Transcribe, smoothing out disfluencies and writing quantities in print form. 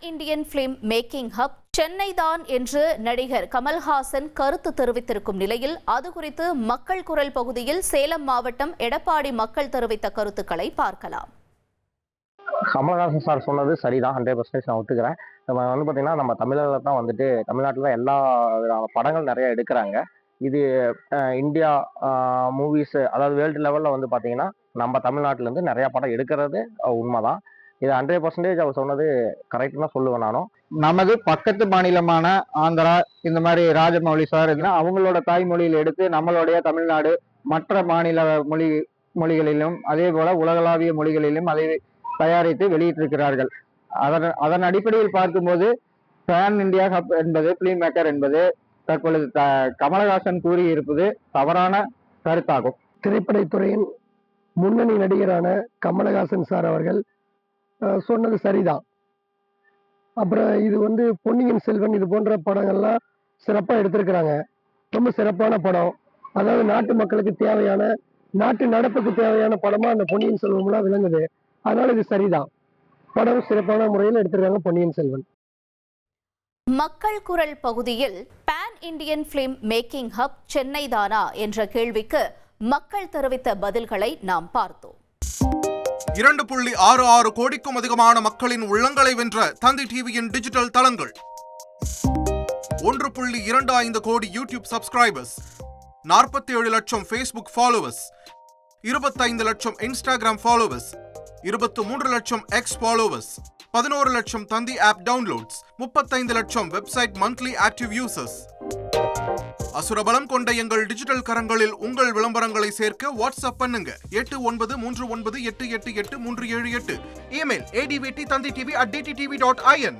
Indian film making hub Chennai தான் என்று நடிகர் கமல்ஹாசன் கருத்து தெரிவித்திருக்கும் நிலையில் அது குறித்து மக்கள் குரல் பகுதியில் சேலம் மாவட்டம் எடப்பாடி மக்கள் தெரிவித்த கருத்துக்களை பார்க்கலாம். கமல்ஹாசன் சார் சொன்னது சரிதான், 100% நான் ஒத்துக்கிறேன். நம்ம பார்த்தீங்கன்னா நம்ம தமிழர்கள் தான் தமிழ்நாட்டில் தான் எல்லா விதமான படங்கள் நிறைய எடுக்கிறாங்க. இது இந்தியா மூவிஸ், அதாவது வேர்ல்டு லெவலில் பார்த்தீங்கன்னா நம்ம தமிழ்நாட்டிலேருந்து நிறையா படம் எடுக்கிறது உண்மைதான். இது 100% அவர் சொன்னது கரெக்ட் தான் சொல்லுவேன் நானும். நமது பக்கத்து மாநிலமான ஆந்திரா, இந்த மாதிரி ராஜமௌலி சார் அவங்களோட தாய்மொழியில் எடுத்து நம்மளுடைய தமிழ்நாடு மற்ற மாநில மொழிகளிலும் அதே போல உலகளாவிய மொழிகளிலும் அதை தயாரித்து வெளியிட்டிருக்கிறார்கள். அதன் அடிப்படையில் பார்க்கும்போது பேன் இந்தியா ஹப் என்பது பிலிம் மேக்கர் என்பது தற்பொழுது கமலஹாசன் கூறியிருப்பது தவறான கருத்தாகும். திரைப்படத்துறையின் முன்னணி நடிகரான கமலஹாசன் சார் அவர்கள் சொன்னது சரிதான். அப்புறம் இது பொன்னியின் செல்வன் இது போன்ற படங்கள்லாம் சிறப்பாக எடுத்திருக்கிறாங்க. ரொம்ப சிறப்பான படம். அதாவது நாட்டு மக்களுக்கு தேவையான, நாட்டு நடப்புக்கு தேவையான படமா அந்த பொன்னியின் செல்வம்லாம் விளங்குது. அதனால இது சரிதான். படம் சிறப்பான முறையில் எடுத்திருக்காங்க பொன்னியின் செல்வன். மக்கள் குரல் பகுதியில் pan Indian film making hub Chennai தானா என்ற கேள்விக்கு மக்கள் தெரிவித்த பதில்களை நாம் பார்த்தோம். 2.66 கோடிக்கும் அதிகமான மக்களின் உள்ளங்களை வென்ற தந்தி டிவியின் டிஜிட்டல் தளங்கள், 1.25 கோடி யூடியூப் சப்ஸ்கிரைபர்ஸ், 47 லட்சம் ஃபேஸ்புக் ஃபாலோவர்ஸ், 25 லட்சம் இன்ஸ்டாகிராம் ஃபாலோவர்ஸ், 23 லட்சம் எக்ஸ் ஃபாலோவர்ஸ், 11 லட்சம் தந்தி ஆப் டவுன்லோட்ஸ், 35 லட்சம் வெப்சைட் மந்த்லி ஆக்டிவ் யூசர்ஸ். அசுரபலம் கொண்ட எங்கள் டிஜிட்டல் கரங்களில் உங்கள் விளம்பரங்களை சேர்க்க வாட்ஸ்அப் பண்ணுங்க 8939888378. Email advt@dttv.in.